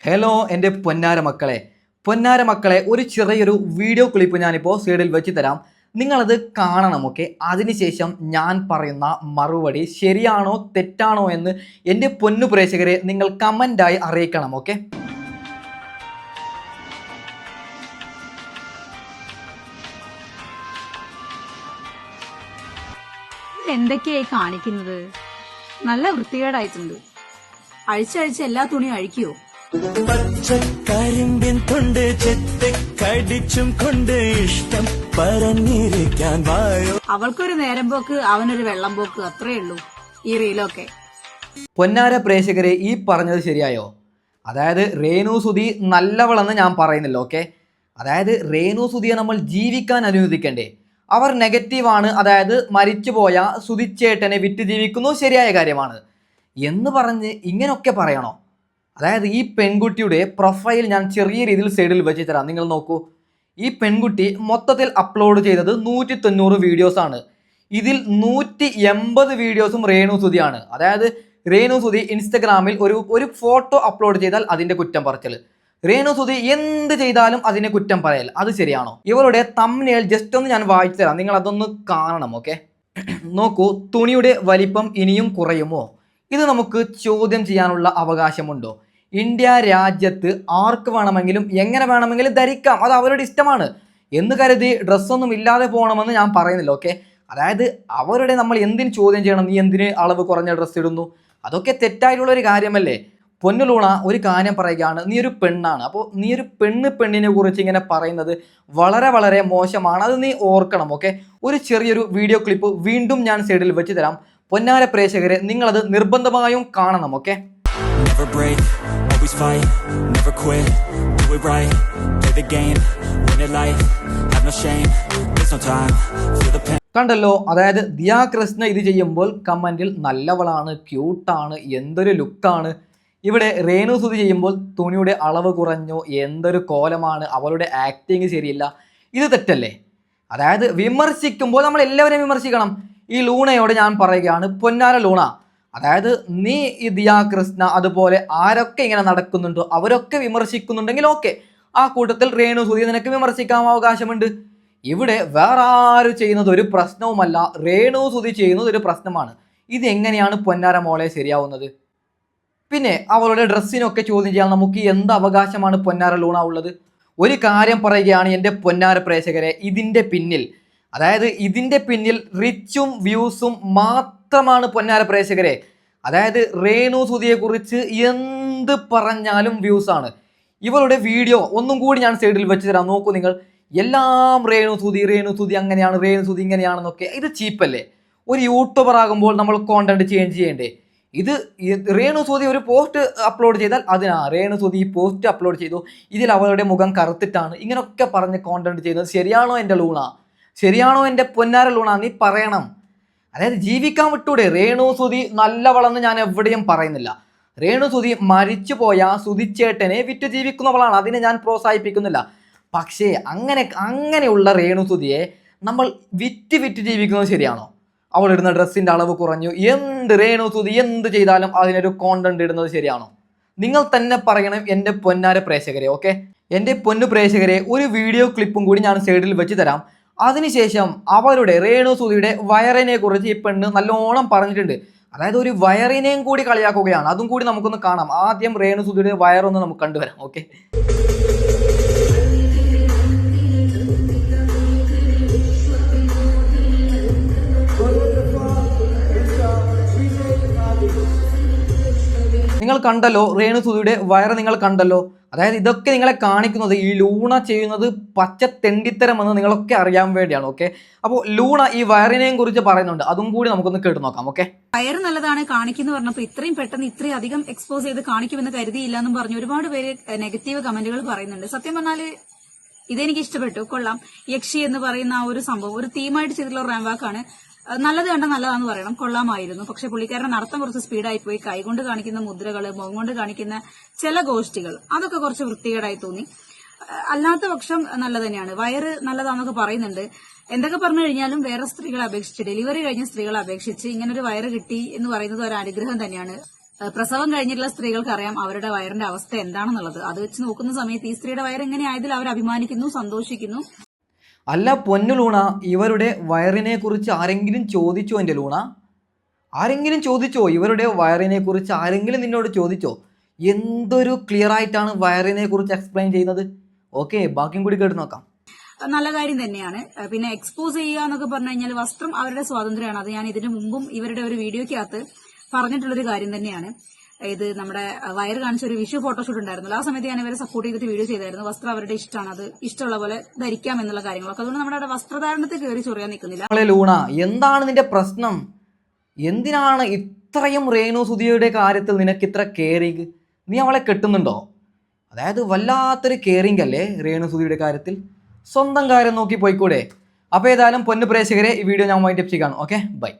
Hello എൻ്റെ പൊന്നാര മക്കളെ ഒരു ചെറിയൊരു വീഡിയോ ക്ലിപ്പ് ഞാനിപ്പോൾ സൈഡിൽ വെച്ച് തരാം. നിങ്ങളത് കാണണം. ഓക്കെ, അതിനുശേഷം ഞാൻ പറയുന്ന മറുപടി ശരിയാണോ തെറ്റാണോ എന്ന് എൻ്റെ പൊന്നു പ്രേക്ഷകരെ നിങ്ങൾ കമൻ്റായി അറിയിക്കണം. ഓക്കെ, എന്തൊക്കെയായി കാണിക്കുന്നത്? നല്ല വൃത്തികേടായിട്ടുണ്ട്. അഴിച്ചഴിച്ച് എല്ലാ തുണിയും അഴിക്കുവോ? പച്ചക്കരിമ്പിൻ തൊണ്ട് ചെത്തക്കടിച്ചും കൊണ്ട് ഇഷ്ടം പറഞ്ഞിരിക്കാൻ വായോ. അവൾക്കൊരു നേരം പോക്ക്, അവനൊരു വെള്ളം പോക്ക്, അത്രേ ഉള്ളൂ ഈ റീലൊക്കെ. പൊന്നാര പ്രേക്ഷകരെ, ഈ പറഞ്ഞത് ശരിയായോ? അതായത് രേണു സുധി നല്ലവളെന്ന് ഞാൻ പറയുന്നില്ല. ഓക്കെ, അതായത് രേണു സുധിയെ നമ്മൾ ജീവിക്കാൻ അനുവദിക്കണ്ടേ? അവർ നെഗറ്റീവാണ്, അതായത് മരിച്ചുപോയ സുധിച്ചേട്ടനെ വിറ്റ് ജീവിക്കുന്നു, ശരിയായ കാര്യമാണ് എന്ന് പറഞ്ഞ് ഇങ്ങനെയൊക്കെ പറയണോ? അതായത് ഈ പെൺകുട്ടിയുടെ പ്രൊഫൈൽ ഞാൻ ചെറിയ രീതിയിൽ സൈഡിൽ വെച്ച് തരാം. നിങ്ങൾ നോക്കൂ, ഈ പെൺകുട്ടി മൊത്തത്തിൽ അപ്ലോഡ് ചെയ്തത് 190 വീഡിയോസാണ്. ഇതിൽ 180 വീഡിയോസും രേണു സുധിയാണ്. അതായത് രേണു സുധി ഇൻസ്റ്റഗ്രാമിൽ ഒരു ഫോട്ടോ അപ്ലോഡ് ചെയ്താൽ അതിൻ്റെ കുറ്റം പറച്ചൽ, രേണു സുധി എന്ത് ചെയ്താലും അതിനെ കുറ്റം പറയൽ, അത് ശരിയാണോ? ഇവരുടെ തംബ്നെയിൽ ജസ്റ്റ് ഒന്ന് ഞാൻ വായിച്ചു തരാം, നിങ്ങൾ അതൊന്ന് കാണണം. ഓക്കെ, നോക്കൂ, തുണിയുടെ വലിപ്പം ഇനിയും കുറയുമോ? ഇത് നമുക്ക് ചോദ്യം ചെയ്യാനുള്ള അവകാശമുണ്ടോ? ഇന്ത്യ രാജ്യത്ത് ആർക്ക് വേണമെങ്കിലും എങ്ങനെ വേണമെങ്കിലും ധരിക്കാം, അത് അവരുടെ ഇഷ്ടമാണ് എന്ന് കരുതി ഡ്രസ്സൊന്നും ഇല്ലാതെ പോകണമെന്ന് ഞാൻ പറയുന്നില്ല. ഓക്കെ, അതായത് അവരുടെ നമ്മൾ എന്തിന് ചോദ്യം ചെയ്യണം? നീ എന്തിന് അളവ് കുറഞ്ഞ ഡ്രസ്സ് ഇടുന്നു? അതൊക്കെ തെറ്റായിട്ടുള്ള ഒരു കാര്യമല്ലേ? പൊന്നു ലൂണ, ഒരു കാര്യം പറയുകയാണ്, നീ ഒരു പെണ്ണാണ്. അപ്പോൾ നീ ഒരു പെണ്ണിനെ കുറിച്ച് ഇങ്ങനെ പറയുന്നത് വളരെ വളരെ മോശമാണ്, അത് നീ ഓർക്കണം. ഓക്കെ, ഒരു ചെറിയൊരു വീഡിയോ ക്ലിപ്പ് വീണ്ടും ഞാൻ സൈഡിൽ വെച്ച് തരാം. പൊന്നാര പ്രേക്ഷകരെ, നിങ്ങളത് നിർബന്ധമായും കാണണം. Okay, Never break, always fight, never quit, do it right, play the game, win it life, have no shame, there's no time, feel the pain. കണ്ടല്ലോ, അതായത് ദിയാ കൃഷ്ണ ഇത് ചെയ്യുമ്പോൾ കമന്റിൽ നല്ലവളാണ്, ക്യൂട്ടാണ്, എന്തൊരു ലുക്കാണ്. ഇവിടെ രേണു സുധി ചെയ്യുമ്പോൾ തുണിയുടെ അളവ് കുറഞ്ഞു, എന്തൊരു കോലമാണ്, അവളുടെ ആക്ടിങ് ശരിയില്ല. ഇത് തെറ്റല്ലേ? അതായത് വിമർശിക്കുമ്പോൾ നമ്മൾ എല്ലാവരെയും വിമർശിക്കണം. ഈ ലൂണയോട് ഞാൻ പറയുകയാണ്, പൊന്നാര ലൂണ, അതായത് നീ ഈ ദിയാ കൃഷ്ണ അതുപോലെ ആരൊക്കെ ഇങ്ങനെ നടക്കുന്നുണ്ടോ അവരൊക്കെ വിമർശിക്കുന്നുണ്ടെങ്കിൽ ഓക്കെ, ആ കൂട്ടത്തിൽ രേണു സുധി നിനക്ക് വിമർശിക്കാൻ അവകാശമുണ്ട്. ഇവിടെ വേറെ ആരും ചെയ്യുന്നത് ഒരു പ്രശ്നവുമല്ല, രേണു സുധി ചെയ്യുന്നത് ഒരു പ്രശ്നമാണ്. ഇത് എങ്ങനെയാണ് പൊന്നാര മോളെ ശരിയാവുന്നത്? പിന്നെ അവളുടെ ഡ്രസ്സിനൊക്കെ ചോദ്യം ചെയ്യാൻ നമുക്ക് എന്ത് അവകാശമാണ് പൊന്നാര ലൂണ ഉള്ളത്? ഒരു കാര്യം പറയുകയാണ് എൻ്റെ പൊന്നാര പ്രേക്ഷകരെ, ഇതിൻ്റെ പിന്നിൽ റിച്ചും വ്യൂസും മാത്രമാണ് പൊന്നാര പ്രേക്ഷകരെ. അതായത് രേണു സുധിയെ കുറിച്ച് എന്ത് പറഞ്ഞാലും വ്യൂസാണ്. ഇവളുടെ വീഡിയോ ഒന്നും കൂടി ഞാൻ സൈഡിൽ വെച്ച് തരാം, നോക്കൂ നിങ്ങൾ. എല്ലാം രേണു സുധി അങ്ങനെയാണ്, രേണു സുധി ഇങ്ങനെയാണെന്നൊക്കെ. ഇത് ചീപ്പല്ലേ? ഒരു യൂട്യൂബർ ആകുമ്പോൾ നമ്മൾ കോണ്ടന്റ് ചേഞ്ച് ചെയ്യണ്ടേ? ഇത് രേണു സുധി ഒരു പോസ്റ്റ് അപ്ലോഡ് ചെയ്താൽ രേണു സുധി ഈ പോസ്റ്റ് അപ്ലോഡ് ചെയ്തു, ഇതിൽ അവളുടെ മുഖം കറുത്തിട്ടാണ്, ഇങ്ങനെയൊക്കെ പറഞ്ഞ് കോണ്ടന്റ് ചെയ്യുന്നത് ശരിയാണോ എൻ്റെ ലൂണ? ശരിയാണോ എൻ്റെ പൊന്നാര ലൂണ? നീ പറയണം. അതായത് ജീവിക്കാൻ വിട്ടൂടെ? രേണു സുധി നല്ലവളെന്ന് ഞാൻ എവിടെയും പറയുന്നില്ല. രേണു സുധി മരിച്ചുപോയ സുധിച്ചേട്ടനെ വിറ്റ് ജീവിക്കുന്നവളാണ്, അതിനെ ഞാൻ പ്രോത്സാഹിപ്പിക്കുന്നില്ല. പക്ഷേ അങ്ങനെയുള്ള രേണു സുധിയെ നമ്മൾ വിറ്റ് ജീവിക്കുന്നത് ശരിയാണോ? അവൾ ഇടുന്ന ഡ്രസ്സിൻ്റെ അളവ് കുറഞ്ഞു, രേണു സുധി എന്ത് ചെയ്താലും അതിനൊരു കോണ്ടന്റ് ഇടുന്നത് ശരിയാണോ? നിങ്ങൾ തന്നെ പറയണം എൻ്റെ പൊന്നാര പ്രേക്ഷകരെ. ഓക്കെ, എൻ്റെ പൊന്നു പ്രേക്ഷകരെ, ഒരു വീഡിയോ ക്ലിപ്പും കൂടി ഞാൻ സൈഡിൽ വെച്ച് തരാം. അതിനുശേഷം അവരുടെ രേണു സുധിയുടെ വയറിനെ കുറിച്ച് ഈ പെണ്ണ് നല്ലോണം പറഞ്ഞിട്ടുണ്ട്. അതായത് ഒരു വയറിനെയും കൂടി കളിയാക്കുകയാണ്, അതും കൂടി നമുക്കൊന്ന് കാണാം. ആദ്യം രേണു സുധിയുടെ വയറൊന്ന് നമുക്ക് കണ്ടുവരാം. ഓക്കെ, നിങ്ങൾ കണ്ടല്ലോ രേണു സുധിയുടെ വയറ്, നിങ്ങൾ കണ്ടല്ലോ. അതായത് ഇതൊക്കെ നിങ്ങളെ കാണിക്കുന്നത് ഈ ലൂണ ചെയ്യുന്നത് പച്ച തെണ്ടിത്തരമെന്ന് നിങ്ങളൊക്കെ അറിയാൻ വേണ്ടിയാണ്. ഓക്കെ, അപ്പോൾ ലൂണ ഈ വയറിനെയും കുറിച്ച് പറയുന്നുണ്ട്, അതും കൂടി നമുക്കൊന്ന് കേട്ട് നോക്കാം. ഓക്കെ, വയറ് നല്ലതാണ് കാണിക്കുന്നു പറഞ്ഞപ്പോൾ ഇത്രയും പെട്ടെന്ന് ഇത്രയും അധികം എക്സ്പോസ് ചെയ്ത് കാണിക്കുമെന്ന് കരുതിയില്ല എന്നും പറഞ്ഞു ഒരുപാട് പേര് നെഗറ്റീവ് കമന്റുകൾ പറയുന്നുണ്ട്. സത്യം പറഞ്ഞാല് ഇതെനിക്ക് ഇഷ്ടപ്പെട്ടു, കൊള്ളാം. യക്ഷി എന്ന് പറയുന്ന ആ ഒരു സംഭവം ഒരു തീമായിട്ട് ചെയ്തിട്ടുള്ള ഒരു റാംവാക്കാണ്. നല്ലത് കണ്ട നല്ലതാന്ന് പറയണം, കൊള്ളാമായിരുന്നു. പക്ഷെ പുള്ളിക്കാരന്റെ നടത്തം കുറച്ച് സ്പീഡായി പോയി. കൈകൊണ്ട് കാണിക്കുന്ന മുദ്രകള്, മുഖം കൊണ്ട് കാണിക്കുന്ന ചില ഗോഷ്ടികൾ, അതൊക്കെ കുറച്ച് വൃത്തികേടായി തോന്നി. അല്ലാത്ത പക്ഷം നല്ല തന്നെയാണ്. വയറ് നല്ലതാന്നൊക്കെ പറയുന്നുണ്ട്. എന്തൊക്കെ പറഞ്ഞു കഴിഞ്ഞാലും വേറെ സ്ത്രീകളെ അപേക്ഷിച്ച്, ഡെലിവറി കഴിഞ്ഞ സ്ത്രീകളെ അപേക്ഷിച്ച് ഇങ്ങനൊരു വയറ് കിട്ടി എന്ന് പറയുന്നത് ഒരു അനുഗ്രഹം തന്നെയാണ്. പ്രസവം കഴിഞ്ഞിട്ടുള്ള സ്ത്രീകൾക്ക് അറിയാം അവരുടെ വയറിന്റെ അവസ്ഥ എന്താണെന്നുള്ളത്. അത് വെച്ച് നോക്കുന്ന സമയത്ത് ഈ സ്ത്രീയുടെ വയർ എങ്ങനെയായതിൽ അവർ അഭിമാനിക്കുന്നു, സന്തോഷിക്കുന്നു. അല്ല പൊന്നു ലൂണ, ഇവരുടെ വയറിനെ കുറിച്ച് ആരെങ്കിലും ചോദിച്ചോ? എൻ്റെ ലൂണ, ആരെങ്കിലും ചോദിച്ചോ? ഇവരുടെ വയറിനെ കുറിച്ച് ആരെങ്കിലും നിന്നോട് ചോദിച്ചോ? എന്തൊരു ക്ലിയർ ആയിട്ടാണ് വയറിനെ കുറിച്ച് എക്സ്പ്ലെയിൻ ചെയ്യുന്നത്. ഓക്കെ, ബാക്കിയും കൂടി കേട്ട് നോക്കാം. നല്ല കാര്യം തന്നെയാണ്. പിന്നെ എക്സ്പോസ് ചെയ്യുക എന്നൊക്കെ പറഞ്ഞു കഴിഞ്ഞാൽ വസ്ത്രം അവരുടെ സ്വാതന്ത്ര്യമാണ്. അത് ഞാൻ ഇതിനു മുമ്പും ഇവരുടെ ഒരു വീഡിയോയ്ക്കകത്ത് പറഞ്ഞിട്ടുള്ളൊരു കാര്യം തന്നെയാണ്. ഇത് നമ്മുടെ വയറ് കാണിച്ച ഒരു വിഷു ഫോട്ടോഷൂട്ട് ഉണ്ടായിരുന്നല്ലോ, ആ സമയത്ത് ഞാൻ ഇവരെ സപ്പോർട്ട് ചെയ്തിട്ട് വീഡിയോ ചെയ്തായിരുന്നു. വസ്ത്രം അവരുടെ ഇഷ്ടമാണ്, അത് ഇഷ്ടമുള്ള പോലെ ധരിക്കാം എന്നുള്ള കാര്യങ്ങളൊക്കെ. അതുകൊണ്ട് നമ്മുടെ വസ്ത്രധാരണത്തിൽ കയറി ചൊറിയാൻ നിൽക്കുന്നില്ല. ലൂണ, എന്താണ് നിന്റെ പ്രശ്നം? എന്തിനാണ് ഇത്രയും രേണു സുധിയുടെ കാര്യത്തിൽ നിനക്ക് ഇത്ര കെയറിങ്? നീ അവളെ കെട്ടുന്നുണ്ടോ? അതായത് വല്ലാത്തൊരു കെയറിങ് അല്ലേ രേണു സുധിയുടെ കാര്യത്തിൽ? സ്വന്തം കാര്യം നോക്കി പോയിക്കൂടെ? അപ്പോൾ ഏതായാലും പൊന്നു പ്രേക്ഷകരെ, ഈ വീഡിയോ ഞാൻ വൈൻഡപ്പ് ചെയ്യാം. Okay, by.